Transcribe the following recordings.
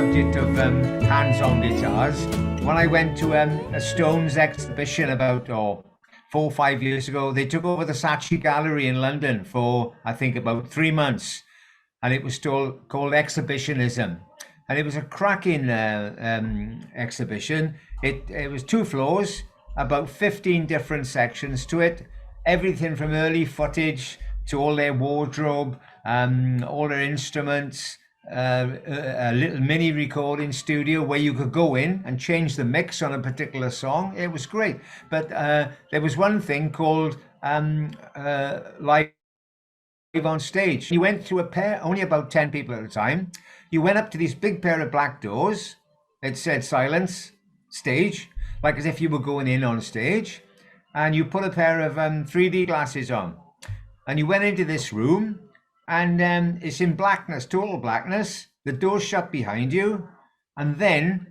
subject of hands-on guitars. When I went to a Stones exhibition about 4 or 5 years ago, they took over the Saatchi Gallery in London for, I think, about 3 months. And it was still called Exhibitionism. And it was a cracking exhibition. It was 2 floors, about 15 different sections to it. Everything from early footage to all their wardrobe, all their instruments, a little mini recording studio where you could go in and change the mix on a particular song. It was great. But there was one thing called live on stage. You went through a pair, only about 10 people at a time. You went up to this big pair of black doors. It said silence, stage, like as if you were going in on stage. And you put a pair of 3D glasses on. And you went into this room, and it's in blackness, total blackness. The door's shut behind you. And then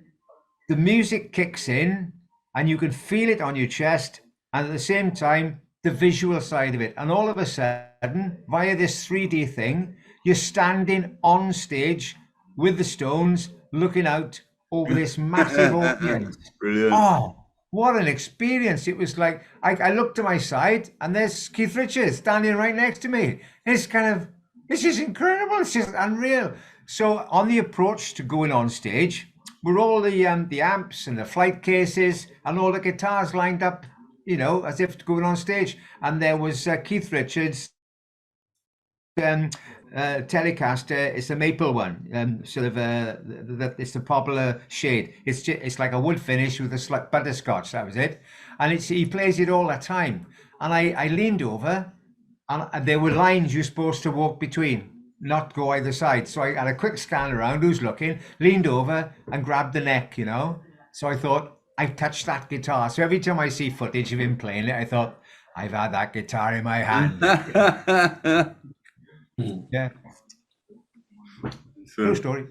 the music kicks in, and you can feel it on your chest. And at the same time, the visual side of it. And all of a sudden, via this 3D thing, you're standing on stage with the Stones, looking out over this massive audience. Brilliant. Oh, what an experience. It was like, I looked to my side and there's Keith Richards standing right next to me. It's just incredible. It's just unreal. So on the approach to going on stage, were all the amps and the flight cases and all the guitars lined up, as if going on stage. And there was Keith Richards' Telecaster. It's a maple one, it's a popular shade. It's like a wood finish with a slight butterscotch. That was it. And he plays it all the time. And I leaned over, and there were lines you're supposed to walk between, not go either side. So I had a quick scan around who's looking, leaned over and grabbed the neck, So I thought, I've touched that guitar. So every time I see footage of him playing it, I thought, I've had that guitar in my hand. Yeah. True story.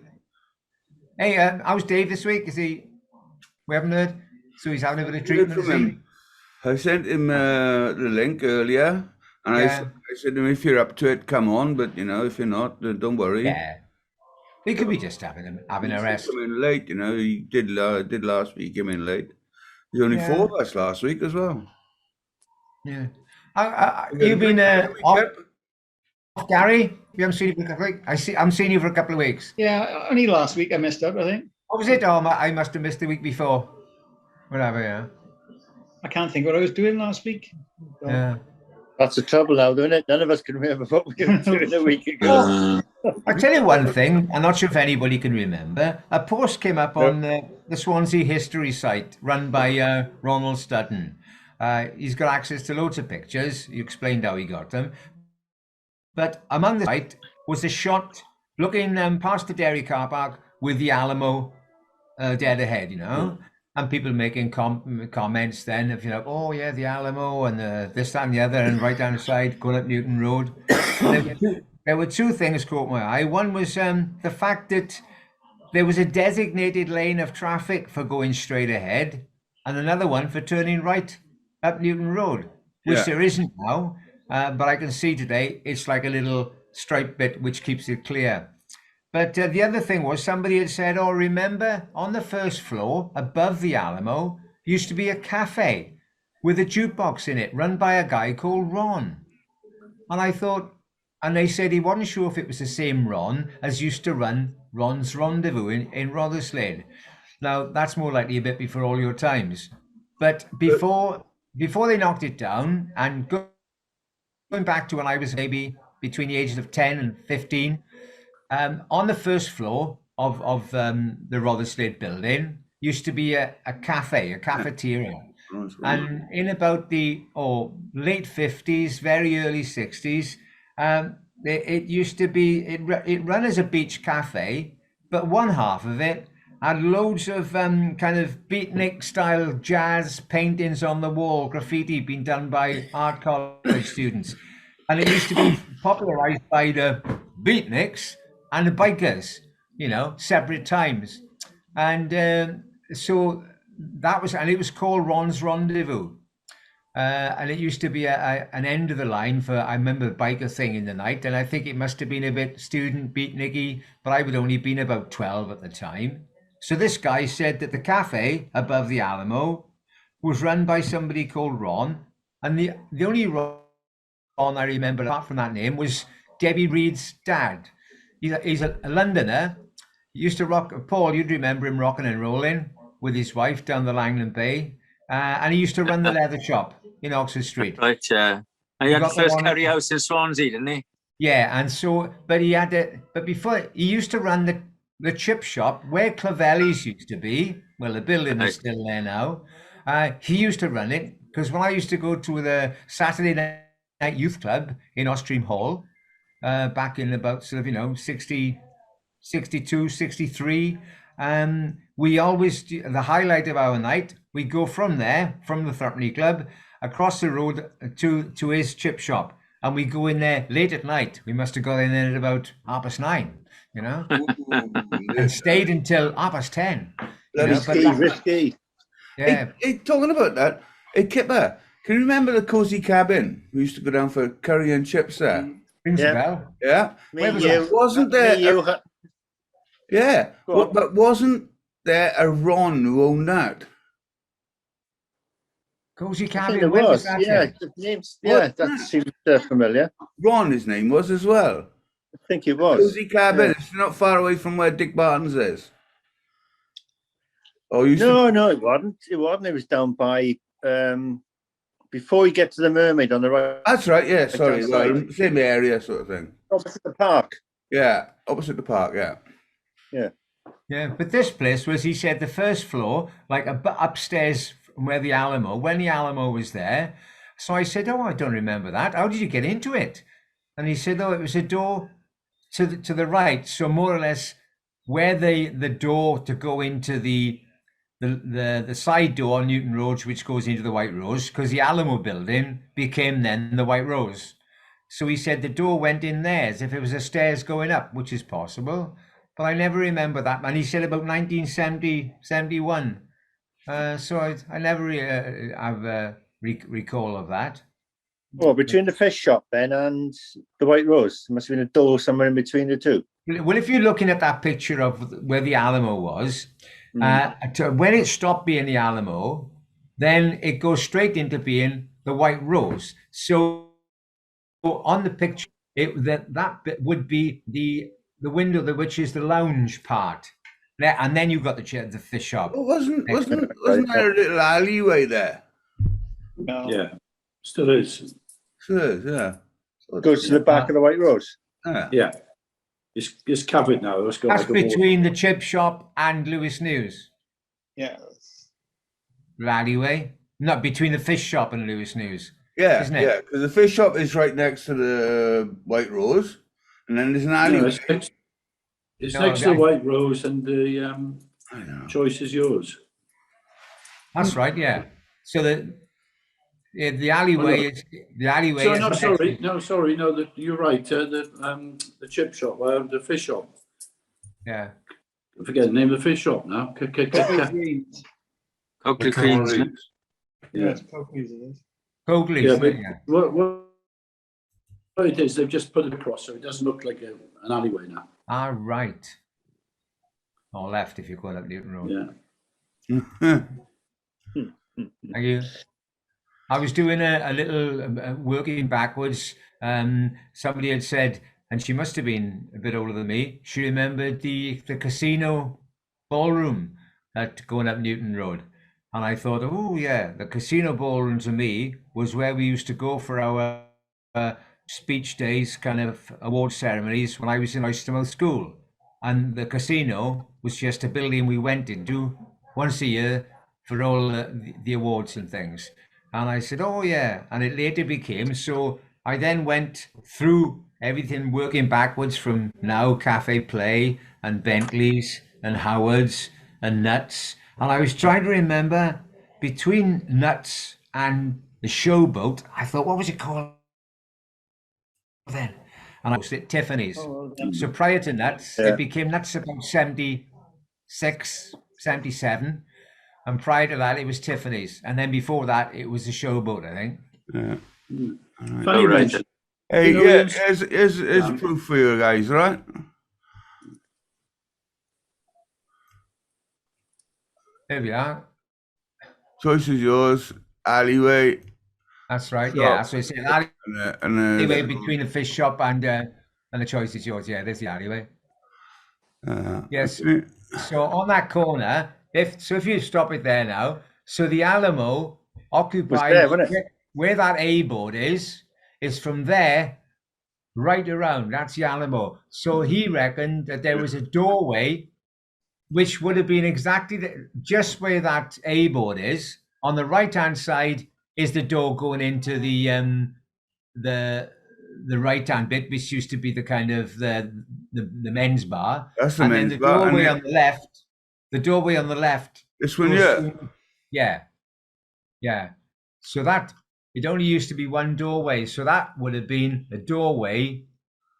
Hey, how's Dave this week? We haven't heard, so he's having a bit of treatment. From him. I sent him the link earlier, and I said to him, if you're up to it, come on. But if you're not, don't worry. Yeah, he could be just having a rest. Come in late, He did last week. Came in late. There's only 4 of us last week as well. Yeah. You've been off, Gary? We haven't seen you for a couple of weeks. I'm seeing you for a couple of weeks. Yeah, only last week I missed out, I think. What was it? Oh, I must have missed the week before. Whatever, yeah. I can't think what I was doing last week. Yeah. That's the trouble now, isn't it? None of us can remember what we were doing a week ago. I'll tell you one thing. I'm not sure if anybody can remember. A post came up on the Swansea history site run by Ronald Studden. He's got access to loads of pictures. You explained how he got them. But among the site was a shot looking past the dairy car park with the Alamo dead ahead, and people making comments then of, oh yeah, the Alamo and this, that and the other, and right down the side going up Newton Road. There were 2 things caught my eye. One was the fact that there was a designated lane of traffic for going straight ahead, and another one for turning right up Newton Road, which there isn't now. But I can see today it's like a little stripe bit which keeps it clear. But the other thing was somebody had said, oh, remember on the first floor above the Alamo used to be a cafe with a jukebox in it run by a guy called Ron. And I thought, and they said he wasn't sure if it was the same Ron as used to run Ron's Rendezvous in Rotherslade. Now, that's more likely a bit before all your times. But before they knocked it down, and going back to when I was maybe between the ages of 10 and 15, on the first floor of the Rotherslade building used to be a cafe, a cafeteria. And in about the late 50s, very early 60s, it used to be, it ran as a beach cafe, but one half of it had loads of kind of beatnik style jazz paintings on the wall, graffiti being done by art college students. And it used to be popularized by the beatniks and the bikers, separate times. And so that was, and it was called Ron's Rendezvous. And it used to be an end of the line for, I remember the biker thing in the night, and I think it must have been a bit student beatniky, but I would only been about 12 at the time. So this guy said that the cafe above the Alamo was run by somebody called Ron, and the only Ron I remember apart from that name was Debbie Reed's dad. He's a Londoner. He used to rock, Paul, you'd remember him rocking and rolling with his wife down the Langland Bay. And he used to run the leather shop in Oxford Street. Right, yeah. And he had the first curry house in Swansea, didn't he? Yeah, and so, but he had it, but before, he used to run the chip shop where Clavelli's used to be. Well, the building is still there now. He used to run it because when I used to go to the Saturday night youth club in Ostream Hall, back in about sort of, 60, 62, 63, we always, the highlight of our night, we go from there, from the Threepenny Club, across the road to his chip shop. And we go in there late at night. We must have got in there at about 9:30, and stayed until 10:30. Risky. Yeah. Hey, talking about that, hey, Kipper, can you remember the Cozy Cabin? We used to go down for curry and chips there. Rings a bell. Yeah. Wasn't there? Yeah. But wasn't there a Ron who owned that? Cozy I Cabin. think When was. that? Yeah, names. Yeah, that seems familiar. Ron, his name was as well. I think it was. Cozy Cabin. It's not far away from where Dick Barton's is. Oh, No, it wasn't. It wasn't. It was down by before you get to the Mermaid on the right. That's right. Yeah. Sorry. Outside. Well, same area, sort of thing. Opposite the park. Yeah, opposite the park. Yeah. Yeah, but this place was, he said, the first floor, like upstairs from where the Alamo, when the Alamo was there. So I said, oh, I don't remember that. How did you get into it? And he said, oh, it was a door to the right. So more or less where the door to go into the side door on Newton Road, which goes into the White Rose, because the Alamo building became then the White Rose. So he said the door went in there as if it was a stairs going up, which is possible. But I never remember that. And he said about 1970, 71. So I never have recall of that. Oh, between the fish shop then and the White Rose, there must have been a door somewhere in between the two. Well, if you're looking at that picture of where the Alamo was, when it stopped being the Alamo, then it goes straight into being the White Rose. So on the picture, that bit would be the window, which is the lounge part. And then you've got the fish shop. Well, wasn't there a little alleyway there? No. Yeah, still is. Sure, yeah. Goes to the back of the White Rose. Yeah, it's covered now. It's got That's like a wall. between the chip shop and Lewis News. Yeah. The alleyway, not between the fish shop and Lewis News. Yeah, Isn't it? yeah, because the fish shop is right next to the White Rose, and then there's an No, alleyway. it's No, next to the White Rose, and the I know. choice is yours. That's right. Yeah. So the alleyway is the alleyway. So, is no, next sorry, to- no, you're right. The chip shop, the fish shop. Yeah. I forget the name of the fish shop now. Oakley Queens. isn't it? Yeah, it's Coakley's, it is. Coakley's, Yeah, but yeah. what it is, they've just put it across, so it doesn't look like an alleyway now. Ah, right. Or left if you're going up Newton Road. Yeah. Are you? I was doing a little working backwards. Somebody had said, and she must have been a bit older than me, she remembered the casino ballroom at going up Newton Road. And I thought, oh yeah, the casino ballroom to me was where we used to go for our speech days, kind of award ceremonies when I was in Oystermouth School. And the casino was just a building we went into once a year for all the awards and things. And I said, oh yeah. And it later became, so I then went through everything working backwards from now Cafe Play and Bentley's and Howard's and Nuts. And I was trying to remember between Nuts and the Showboat, I thought, what was it called then? And I was at Tiffany's. So prior to Nuts, it became Nuts about 76, 77. And prior to that, it was Tiffany's. And then before that, it was the Showboat, I think. Yeah. Funny Oh, right. mention. Hey, You know, yeah, Ian's- here's proof for you guys, right? There we are. Choice is yours. Alleyway. That's right. Shop. Yeah, that's what I said. And Alleyway between the fish shop and the choice is yours. Yeah, there's the alleyway. Yes. okay. So on that corner, if you stop it there now, so the Alamo occupies there, wasn't it? where that A board is from there right around. That's the Alamo. So he reckoned that there was a doorway which would have been exactly just where that A board is. On the right hand side is the door going into the right hand bit, which used to be the kind of the men's bar. That's the and men's then the bar, doorway and on the left. The doorway on the left. This one, goes yeah. through- yeah. So that it only used to be one doorway. So that would have been a doorway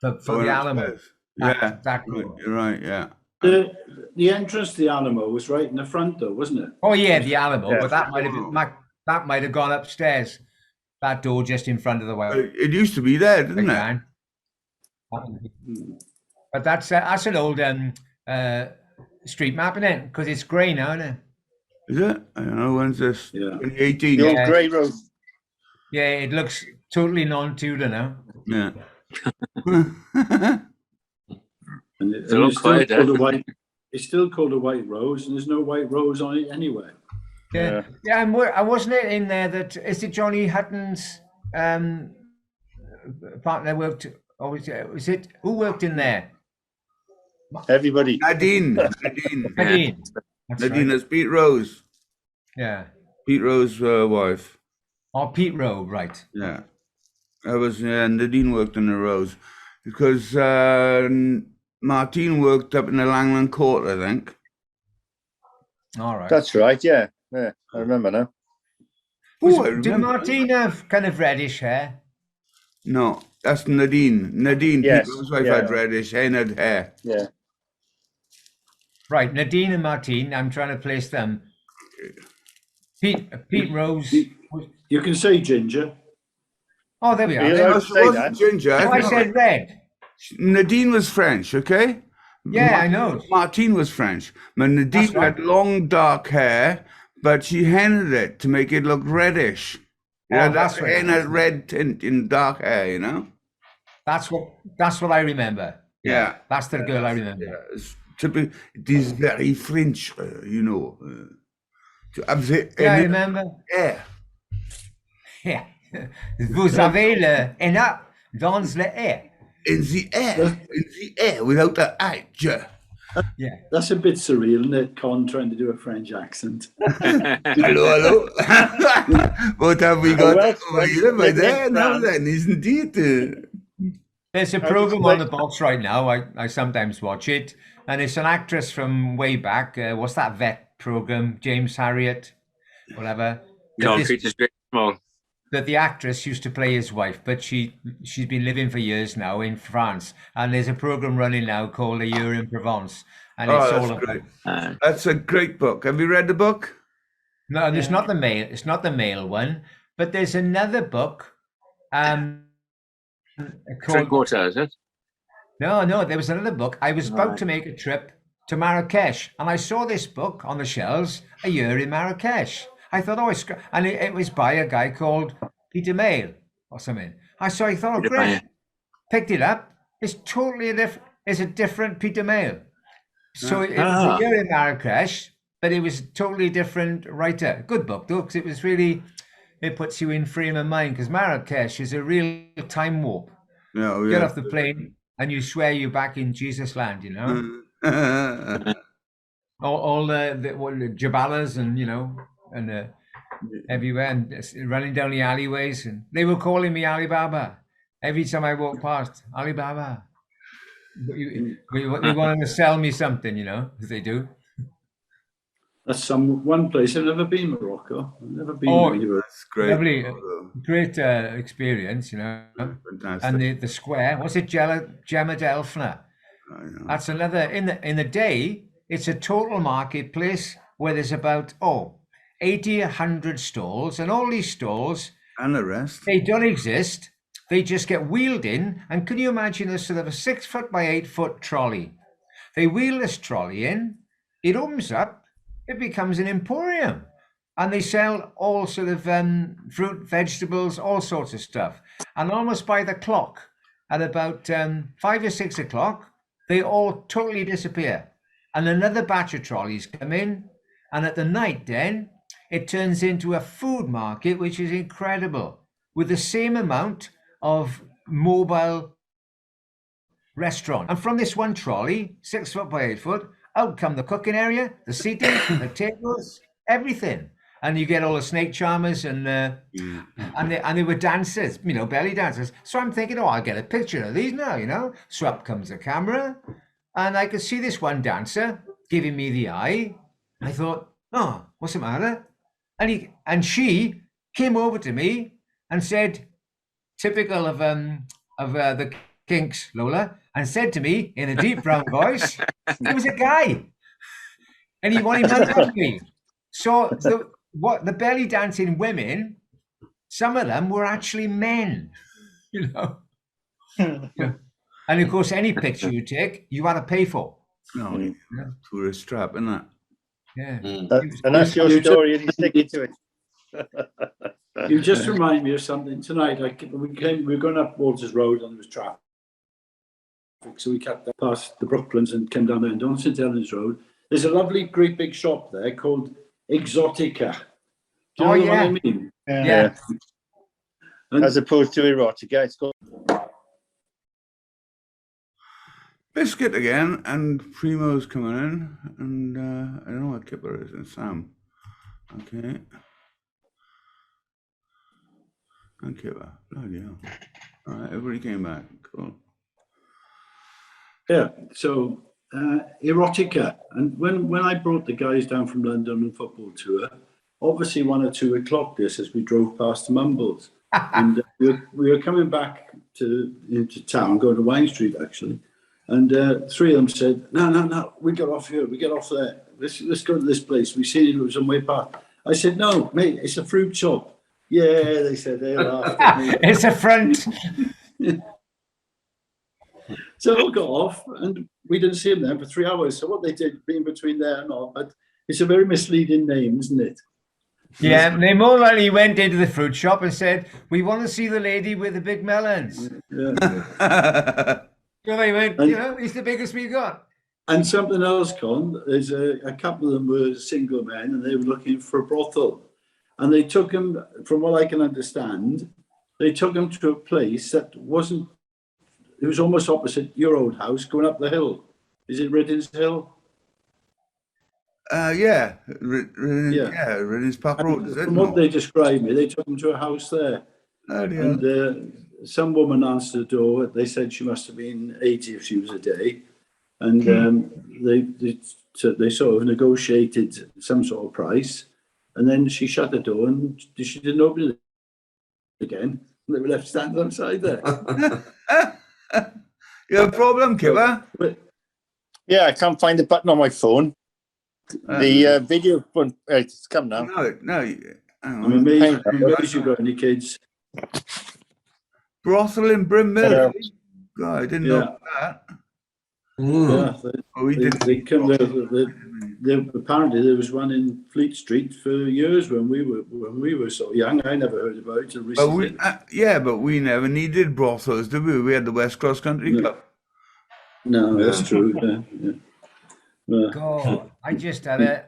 for Going the Alamo. upstairs. Yeah, That right, door. you're right, yeah. The entrance to the Alamo was right in the front, though, wasn't it? Oh yeah, the Alamo, Yeah. but that might have gone upstairs. That door just in front of the way. It used to be there, didn't it? Again. But that's an old street map, isn't it? Because it's grey now, isn't it? Is it? I don't know, when's this? Yeah. 2018? The old Yeah. grey road. Yeah, it looks totally non-Tudor now. Yeah. And It's a lot it's still quieter. called a white. It's still called a white rose, and there's no white rose on it anywhere. Yeah, and wasn't it in there that is it Johnny Hutton's partner worked? Or was it who worked in there? Everybody. Nadine. Nadine. That's Nadine right. is Pete Rose. Yeah. Pete Rose's wife. Oh, Pete Rowe, right. Yeah. That was, Nadine worked in the Rose. Because Martine worked up in the Langland Court, I think. All right. That's right. Yeah. Yeah. I remember now. Oh, I Did remember. Martine have kind of reddish hair? No, that's Nadine. Nadine, Yes, Pete Rose's wife, yeah. had reddish hair and had hair. Yeah. Right, Nadine and Martine. I'm trying to place them. Pete Rose. You can say ginger. Oh, there we are. Yeah, There- No, I she say wasn't that. ginger. Oh, I said red. Nadine was French, okay? Yeah, I know. Martine was French. But Nadine That's right. had long dark hair, but she hennaed it to make it look reddish. Oh, Yeah, that's right. And a red tint in dark hair, you know? That's what I remember. Yeah. That's the girl I remember. Yeah, it's typical. It is very French, you know. To have the Yeah, I henna remember. hair. Yeah. Vous avez le henna dans le air. In the air, without the edge. Yeah. That's a bit surreal, isn't it? Con trying to do a French accent. Hello. What have we got well, over here by there now well. then, isn't it? There's a program on the box right now. I sometimes watch it, and it's an actress from way back. What's that vet program? James Harriet, whatever. Concrete is very small. That the actress used to play his wife, but she's been living for years now in France, and there's a program running now called A Year in Provence, and Oh, it's that's all great. about. That's a great book. Have you read the book? No, and it's not the male. It's not the male one, but there's another book. Called, Water, is it? no, there was another book. I was about to make a trip to Marrakesh, and I saw this book on the shelves, A Year in Marrakesh. I thought, and it was by a guy called Peter Mayle or something. I thought, oh, Peter great. Mayle. Picked it up. It's totally it's a different Peter Mayle. So it was A Year in Marrakesh, but it was a totally different writer. Good book, though, because it was really, it puts you in frame of mind, because Marrakesh is a real time warp. No, You yeah. get off the plane and you swear you're back in Jesus land, you know? all the Jabalas and, you know, and everywhere, and running down the alleyways. And they were calling me Alibaba every time I walked past. Alibaba. They wanted to sell me something, you know, as they do. That's one place I've never been, Morocco. I've never been. Oh, anywhere. That's great. Lovely, great experience, you know. Fantastic. And the square, what's it, Gemma Delfna? I know. That's another, in the day, it's a total marketplace, where there's about 80, 100 stalls, and all these stalls, And the rest. they don't exist. They just get wheeled in. And can you imagine a sort of a 6 foot by 8 foot trolley? They wheel this trolley in, it opens up, it becomes an emporium. And they sell all sort of fruit, vegetables, all sorts of stuff. And almost by the clock, at about 5 or 6 o'clock, they all totally disappear. And another batch of trolleys come in. And at the night then, it turns into a food market, which is incredible, with the same amount of mobile restaurant. And from this one trolley, 6 foot by 8 foot, out come the cooking area, the seating, the tables, everything. And you get all the snake charmers and they were dancers, belly dancers. So I'm thinking, I'll get a picture of these now, So up comes the camera, and I could see this one dancer giving me the eye. I thought, what's the matter? And she came over to me and said, typical of the Kinks, Lola, and said to me in a deep brown voice, he was a guy, and he wanted money from me. So the belly dancing women, some of them were actually men, And of course, any picture you take, you had to pay for. No, tourist trap, isn't it? Yeah. And that's your story, and you stick to it. You just remind me of something tonight. We were going up Walters Road and there was traffic. So we kept past the Brooklands and came down there and down St Helens Road. There's a lovely, great big shop there called Exotica. Do you know what I mean? Yeah. As opposed to Erotica, it's called Biscuit again, and Primo's coming in, and I don't know what Kipper is, and Sam. Okay. And Kipper. Bloody hell. All right, everybody came back. Cool. Yeah, so Erotica. And when I brought the guys down from London on football tour, obviously 1 or 2 o'clock this as we drove past Mumbles. And we were coming back into town, going to Wine Street actually. And 3 of them said, no, we get off here, we get off there. Let's go to this place. We seen it was on way past. I said, no, mate, it's a fruit shop. Yeah, they said, they laughed at me. It's a front. So we got off and we didn't see them there for 3 hours. So what they did, being between there and all, but it's a very misleading name, isn't it? Yeah, they more likely went into the fruit shop and said, we want to see the lady with the big melons. Yeah. So they went, it's the biggest we got. And something else, Con, is a couple of them were single men and they were looking for a brothel. And they took him, from what I can understand, they took him to a place that wasn't, it was almost opposite your old house going up the hill. Is it Riddins Hill? Yeah. Riddins Park Road, is it? From what they described me, they took him to a house there. Oh, dear. And some woman answered the door. They said she must have been 80 if she was a day. And they sort of negotiated some sort of price. And then she shut the door and she didn't open it again. They were left standing outside there. You have a problem, Kipper? I can't find the button on my phone. The video one, it's come now. No. I'm amazed you got any kids. Brothel in Brynmill. God, I didn't know that. Yeah, they come there. Apparently there was one in Fleet Street for years when we were so young. I never heard about it till recently. But we never needed brothels, did we? We had the West Cross Country Club. No, that's true. Yeah. God, I just had a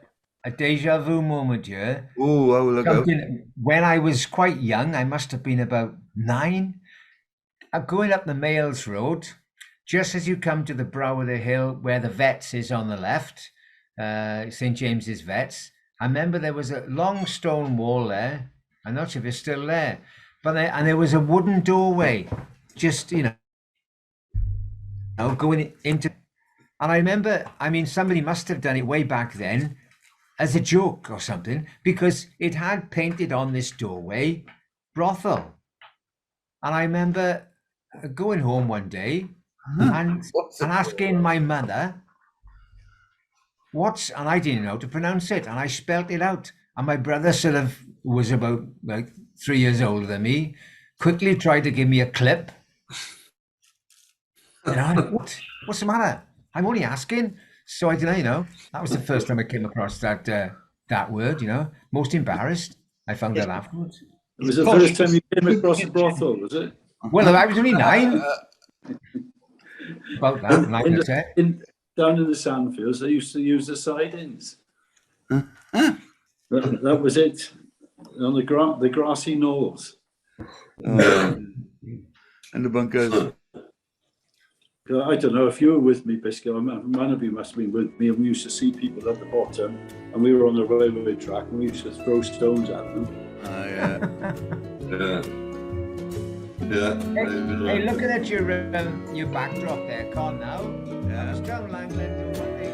deja vu moment here. Oh, look out. When I was quite young, I must have been about 9. I'm going up the Males Road, just as you come to the brow of the hill where the Vets is on the left, St. James's Vets. I remember there was a long stone wall there. I'm not sure if it's still there, but there was a wooden doorway, just going into. And I remember, somebody must have done it way back then as a joke or something, because it had painted on this doorway, brothel. And I remember going home one day and asking my mother, and I didn't know how to pronounce it, and I spelt it out. And my brother sort of was about like 3 years older than me, quickly tried to give me a clip. And I'm like, what's the matter? I'm only asking. So I didn't know, you know, that was the first time I came across that word, you know, most embarrassed. I found out afterwards. It was the first time you came across a brothel, was it? Well, I was only 9. About that, 9 or 10. Down in the sandfields, they used to use the sidings. That was it. On the grassy knolls. And the bunkers. I don't know if you were with me, Biscuit. One of you must have been with me, and we used to see people at the bottom, and we were on the railway track, and we used to throw stones at them. Yeah. Hey, looking at your backdrop there, Con, now. Yeah. I was down Langland the one day